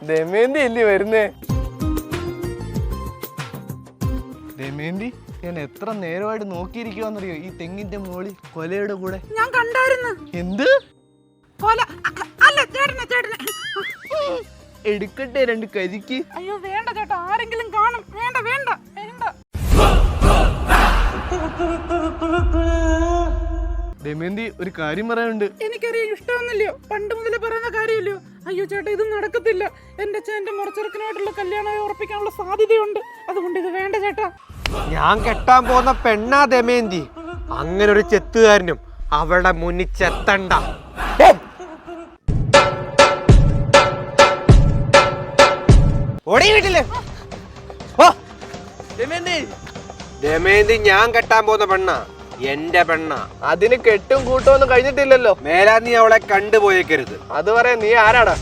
ദമയന്തി അല്ലേ വരുന്നേ? ദമയന്തി, ഞാൻ എത്ര നേരമായിട്ട് നോക്കിയിരിക്കുവാന്നറിയോ ഈ തെങ്ങിന്റെ മുകളിൽ കൊലയുടെ കൂടെ? ഞാൻ കണ്ടായിരുന്നു. എന്ത് കൊല? അല്ല ചേട്ടനെ, ചേട്ടനെ. എടുക്കട്ടെ രണ്ട് കരിക്ക്? അയ്യോ വേണ്ട ചേട്ടാ, ആരെങ്കിലും കാണും. വേണ്ട വേണ്ട വേണ്ട. ദമയന്തി, ഒരു കാര്യം പറയാനുണ്ട്. എനിക്കറിയാം, ഇഷ്ടമൊന്നുമില്ലയോ, പണ്ട് മുതലേ പറയുന്ന കാര്യമില്ലയോ. അയ്യോ ചേട്ടാ, ഇത് നടക്കത്തില്ല. എന്റെ അച്ഛൻ്റെ മുറച്ചെറുക്കനായിട്ടുള്ള കല്യാണം ഉറപ്പിക്കാനുള്ള സാധ്യതയുണ്ട്. അതുകൊണ്ട് ഇത് വേണ്ട ചേട്ടാ. ഞാൻ കെട്ടാൻ പോകുന്ന പെണ്ണാ ദമയന്തി. അങ്ങനെ ഒരു ചെത്തുകാരനും അവളുടെ മുന്നിൽ ചെത്തണ്ട. ഓടി വീട്ടില്. ദമയന്തി ഞാൻ കെട്ടാൻ പോകുന്ന പെണ്ണാ, എന്റെ പെണ്ണാ. അതിന് കെട്ടും കൂട്ടൊന്നും കഴിഞ്ഞിട്ടില്ലല്ലോ. മേലാ നീ അവളെ കണ്ടുപോയേക്കരുത്. അത് പറയാ നീ ആരാടാ?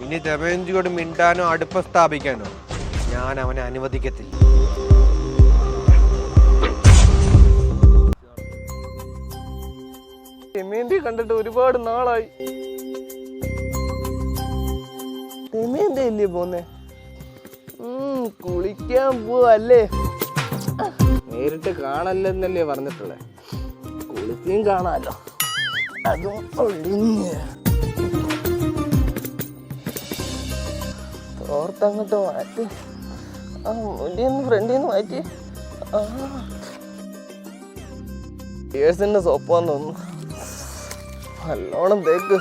ഇനി ദമയന്തിയോട് മിണ്ടാനോ അടുപ്പം സ്ഥാപിക്കാനോ ഞാൻ അവനെ അനുവദിക്കത്തില്ല. ദമയന്തി കണ്ടിട്ട് ഒരുപാട് നാളായി. ദമയന്തി അല്ലേ പോന്നെ? കുളിക്കാൻ പോവല്ലേ? നേരിട്ട് കാണല്ലെന്നല്ലേ പറഞ്ഞിട്ടുള്ളേ? കുളിച്ചും കാണാലോ. അതും ഒഴിഞ്ഞ് തോർത്തങ്ങോട്ട് മാറ്റി, ആ മുടിയൊന്ന് ഫ്രണ്ടിന്ന് മാറ്റി. പേഴ്സിന്റെ സോപ്പാന്ന് തോന്നുന്നു. നല്ലോണം തേക്ക്.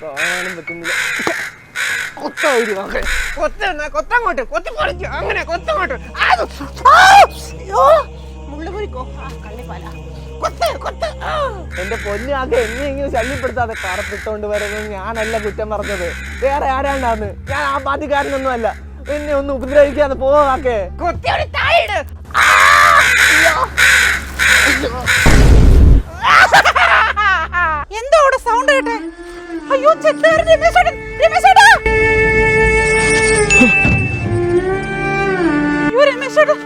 കാണാനും പറ്റുന്നില്ല. എന്റെ പൊന്നാകെ എന്നെങ്കിലും ശല്യപ്പെടുത്താതെ കറപ്പിട്ടോണ്ട് വരുന്നത് ഞാനല്ല കുറ്റം പറഞ്ഞത്, വേറെ ആരാണ്ടാന്ന്. ഞാൻ ആ പാർട്ടിക്കാരനൊന്നും അല്ല. എന്നെ ഒന്ന് ഉപദ്രവിക്കാതെ പോവാക്കെ. എന്തോ അവിടെ സൗണ്ട് കേട്ടെ? അയ്യോ ചെത്തുകാരൻ രമേശേട്ടൻ, രമേശേട്ടാ. അയ്യോ രമേശേട്ടാ,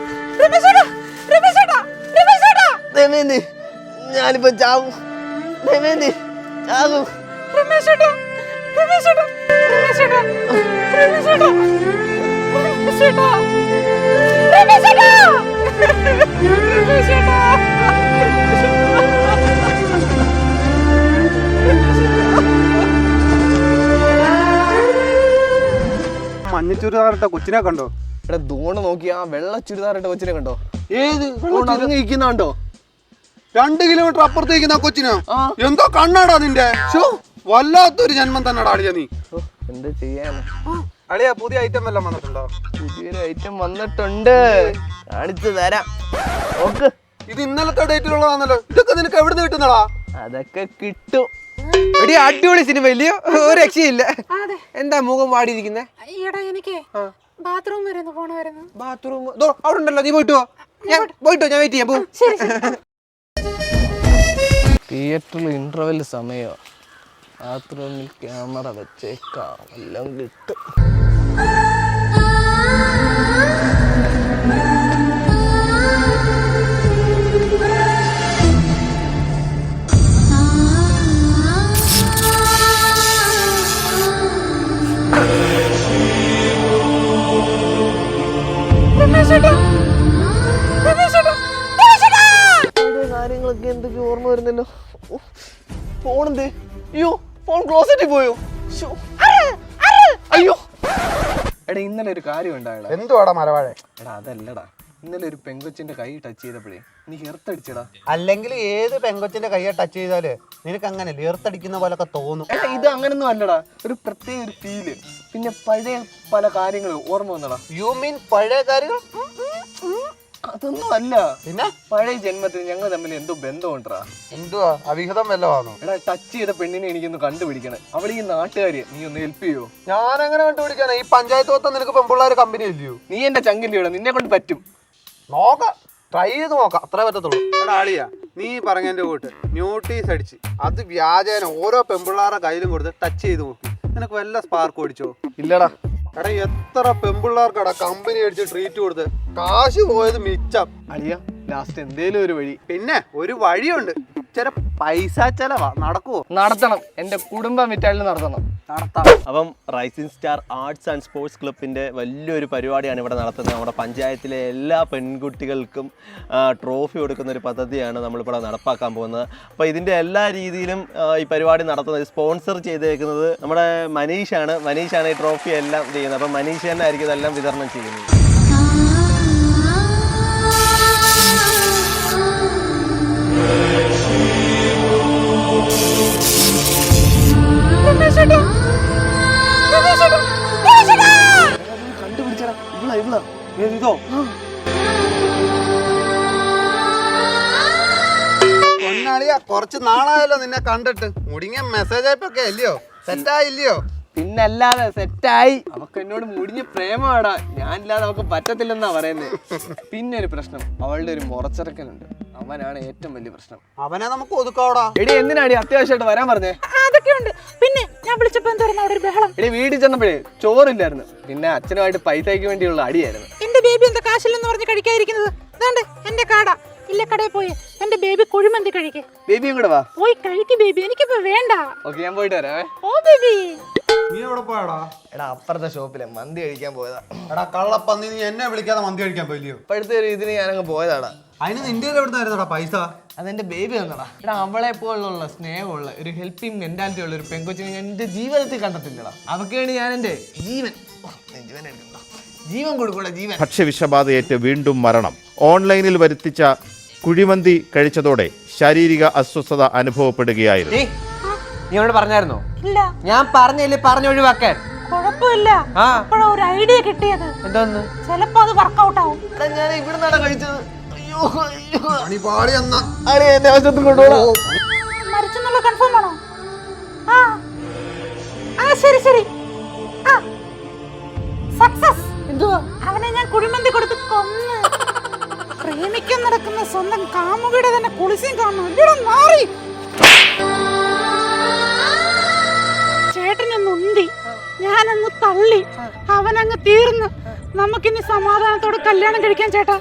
രമേശേട്ടാ, രമേശേട്ടാ, രമേശേട്ടാ. ദമയന്തി, ഞാനിപ്പോ ചാവും. ദമയന്തി ചാവും. രമേശേട്ടാ, രമേശേട്ടാ, രമേശേട്ടാ, രമേശേട്ടാ, രമേശേട്ടാ, രമേശേട്ടാ, രമേശേട്ടാ. മഞ്ഞ ചുരിദാറിട്ട കൊച്ചിനെ കണ്ടോ? എടാ ദൂണ് നോക്കി, ആ വെള്ള ചുരിദാറിട്ട കൊച്ചിനെ കണ്ടോ? ഏത് ഇരിക്കുന്നുണ്ടോ? 2 കിലോമീറ്റർ അപ്പുറത്തേക്കുന്ന കൊച്ചിനോ? എന്തോ കണ്ണാടാ നിന്റെ. വല്ലാത്തൊരു ജന്മം തന്നെടാ അളിയ നീ. എന്ത് ചെയ്യാനാ അളിയ, പുതിയ ഐറ്റം വല്ലതും വന്നിട്ടുണ്ടോ? പുതിയൊരു ഐറ്റം വന്നിട്ടുണ്ട്, കാണിച്ചു തരാം. നോക്ക്, ഇത് ഇന്നലത്തെ ഡേറ്റിലുള്ളതാണല്ലോ. ഇതൊക്കെ നിനക്ക് എവിടുന്ന് കിട്ടുന്നടാ? അതൊക്കെ കിട്ടും. എടി അടിപൊളി സിനിമ ഇല്ലയോ? ഒരു രക്ഷയില്ല. എന്താ മുഖം വാടിയിരിക്കുന്നേ? ഈടാ എനിക്ക് ബാത്റൂം വരെ ഒന്ന് പോണമായിരുന്നു. ബാത്റൂം അവിടെ ഉണ്ടല്ലോ, നീ പോയിട്ട് ഞാൻ വെയിറ്റ് ചെയ്യാം. പോ. തിയേറ്ററിൽ ഇന്റർവെൽ സമയോ, ബാത്റൂമിൽ ക്യാമറ വെച്ചേക്കാം, എല്ലാം കിട്ടും. കാര്യങ്ങളൊക്കെ എന്തൊക്കെ ഓർമ്മ വരുന്നല്ലോ. ഫോണെന്തേ? അയ്യോ, ഫോൺ ക്ലോസറ്റിൽ പോയോ? അയ്യോ എടാ, ഇന്നലെ ഒരു കാര്യം ഉണ്ടായടാ. എന്തുവാടാ മരവാഴ? എടാ അതല്ലടാ, ഇന്നലെ ഒരു പെങ്കൊച്ചിന്റെ കൈ ടച്ച് ചെയ്തപ്പോഴേ നീ ഹെർത്തടിച്ചടാ. അല്ലെങ്കിൽ ഏത് പെങ്കൊച്ചിന്റെ കയ്യെ ടച്ച് ചെയ്താല് നിനക്ക് അങ്ങനെ ലിയർത്തടിക്കുന്ന പോലൊക്കെ തോന്നും. എടാ ഇത് അങ്ങനൊന്നും അല്ലടാ, ഒരു പ്രത്യേക ഒരു ഫീല്. പിന്നെ പഴയ പല കാര്യങ്ങളും ഓർമ്മ വന്നടാ. യു മീൻ പഴയ കാര്യങ്ങൾ? അതൊന്നും അല്ല, പിന്നെ പഴയ ജന്മത്തിൽ ഞങ്ങൾ തമ്മിൽ എന്തോ ബന്ധമുണ്ടാ. എന്തുവാ, അവിഹിതം വല്ലതാണോ? എടാ ടച്ച് ചെയ്ത പെണ്ണിനെ എനിക്കൊന്ന് കണ്ടുപിടിക്കണം. അവളെ ഈ നാട്ടുകാരി, നീ ഒന്ന് ഹെൽപ്പ് ചെയ്യോ? ഞാൻ എങ്ങനെ കണ്ടുപിടിക്കാനാ? ഈ പഞ്ചായത്ത് മൊത്തം നിനക്ക് പെൺപിള്ളേർ കമ്പനി ഇല്ലയോ? നീ എന്റെ ചങ്കിന്റെ, നിന്നെ കൊണ്ട് പറ്റും. നോക്കാം, ട്രൈ ചെയ്ത് നോക്കാം, അത്രേ പറ്റത്തുള്ളൂ. എടാ ആളിയാ, നീ പറഞ്ഞതിന്റെ കൂട്ട് നോട്ടീസ് അടിച്ച് അത് വ്യാജേന ഓരോ പെൺപിള്ളാരുടെ കയ്യിലും കൊടുത്ത് ടച്ച് ചെയ്ത് നോക്കി, നിനക്ക് വല്ല സ്പാർക്ക് ഓടിച്ചോ? ഇല്ലടാ. എടാ എത്ര പെൺപിള്ളേർക്കടാ കമ്പനി അടിച്ച് ട്രീറ്റ് കൊടുത്ത് കാശ് പോയത് മിച്ചം. അളിയ, ലാസ്റ്റ് എന്തേലും ഒരു വഴി പിന്നെ ഒരു വഴിയുണ്ട്, ചില പൈസ ചെലവാ. നടക്കുവോ? നടത്തണം. എൻ്റെ കുടുംബം വിറ്റാലും നടത്തണം. നടത്താം. അപ്പം rising star arts and sports ക്ലബിൻ്റെ വലിയൊരു പരിപാടിയാണ് ഇവിടെ നടത്തുന്നത്. നമ്മുടെ പഞ്ചായത്തിലെ എല്ലാ പെൺകുട്ടികൾക്കും ട്രോഫി കൊടുക്കുന്ന ഒരു പദ്ധതിയാണ് നമ്മളിവിടെ നടപ്പാക്കാൻ പോകുന്നത്. അപ്പോൾ ഇതിൻ്റെ എല്ലാ രീതിയിലും ഈ പരിപാടി നടത്തുന്നത് സ്പോൺസർ ചെയ്തേക്കുന്നത് നമ്മുടെ മനീഷാണ് ഈ ട്രോഫി എല്ലാം ചെയ്യുന്നത്. അപ്പം മനീഷ് തന്നെ ആയിരിക്കും ഇതെല്ലാം വിതരണം ചെയ്യുന്നത്. കണ്ടുപിടിച്ചടാ, ഇവളാ ഇതോ പൊന്നാളിയാ, കുറച്ച് നാളായല്ലോ നിന്നെ കണ്ടിട്ട്. മുടിങ്ങ മെസ്സേജ് അയപ്പൊക്കെ അല്ലയോ? സെറ്റായില്ലയോ? പിന്നല്ലാതെ സെറ്റായി. അവക്ക് എന്നോട് മുടിഞ്ഞ് പ്രേമമാടാ. ഞാനില്ലാതെ അവക്ക് പറ്റത്തില്ലെന്നാ പറയുന്നത്. പിന്നെ ഒരു പ്രശ്നം, അവളുടെ ഒരു മുറച്ചിറക്കനുണ്ട്. അവനാണ് ഏറ്റവും വലിയ പ്രശ്നം. അവനെ നമുക്ക് ഒതുക്കാവടാ. എടി എന്തിനാടി അത്യാവശ്യമായിട്ട് വരാൻ പറഞ്ഞേ? അതൊക്കെയുണ്ട്. പിന്നെ ഞാൻ വിളിച്ചപ്പോ എന്തായിരുന്നു അവിടെ ഒരു ബഹളം? എടി വീട്ടിൽ ചെന്നപ്പോഴേ ചോറില്ലായിരുന്നു. പിന്നെ അച്ഛനുമായിട്ട് പൈസയ്ക്ക് വേണ്ടിയുള്ള അടിയായിരുന്നു. എന്റെ ബേബി എന്താ കാശില്ലെന്ന് പറഞ്ഞ് കഴിക്കാതിരിക്കുന്നത്? അതാണ്ട് എന്റെ കാട ഇല്ല, കടയിൽ പോയി എന്റെ ബേബി കുഴിമന്തി കഴിക്കേ. ബേബിയും കൂടെ വാ. പോയി കഴിക്ക് ബേബി, എനിക്കിപ്പോ വേണ്ട. ഓക്കെ, ഞാൻ പോയിട്ട് വരാവേ. ഓ ബേബി. നീ എവിടെ പോയാടാ? എടാ അപ്പുറത്തെ ഷോപ്പിലെ മന്തി കഴിക്കാൻ പോയതാ. എടാ കള്ളപ്പന്നി, നീ എന്നെ വിളിക്കാതെ മന്തി കഴിക്കാൻ പോയില്ലയോ? ഇപ്പോഴത്തെ ഒരു ഇതിന് ഞാനങ്ങ് പോയതാടാ. അതിന് നിന്റെ എവിടുന്നായിരുന്നടാ പൈസ? അതെന്റെ ബേബി തന്നടാ. എടാ അവളെ പോലുള്ള സ്നേഹമുള്ള ഒരു ഹെൽപ്പിംഗ് മെന്റാലിറ്റി ഉള്ള ഒരു പെങ്കൊച്ചിനെ ഞാൻ എന്റെ ജീവിതത്തിൽ കണ്ടിട്ടില്ലടാ. അവർക്ക് വേണ്ടി ഞാൻ എന്റെ ജീവൻ കൊടുക്കൂടാ, ജീവൻ. ഭക്ഷ്യവിഷബാധയേറ്റ് വീണ്ടും മരണം. ഓൺലൈനിൽ വരുത്തിച്ച കുഴിമന്തി കഴിച്ചതോടെ ശാരീരിക അസ്വസ്ഥത അനുഭവപ്പെടുകയായിരുന്നു. നീ അവനോട് പറഞ്ഞായിരുന്നോ? ഇല്ല. ഞാൻ പറഞ്ഞില്ലേ, പറഞ്ഞൊഴിവാക്കാൻ. കുഴപ്പമില്ല. അപ്പോഴാ ഒരു ഐഡിയ കിട്ടിയത്. എന്തോന്ന്? ചിലപ്പോ അത് വർക്കൗട്ട് ആവും. ഞാൻ ഇവിടുന്നാണ് കഴിച്ചത്. എന്നെ ആശുപത്രി കൊണ്ടുപോകണം. മരിച്ചെന്നുള്ള കൺഫേം ആണോ? ആ ശരി ശരി. സക്സസ്. എന്തുവാ? അവനെ ഞാൻ കുഴിമന്തി കൊടുത്ത് കൊന്ന്. പ്രേമിക്കാൻ നടക്കുന്ന സ്വന്തം കാമുകിയുടെ തന്നെ കുളിച്ചും കാണണം. മാറി ചേട്ടനൊന്ന് ഉന്തി, ഞാനങ്ങ് തള്ളി, അവനങ്ങ് തീർന്ന്. നമുക്കിനി സമാധാനത്തോടെ കല്യാണം കഴിക്കാൻ ചേട്ടാ.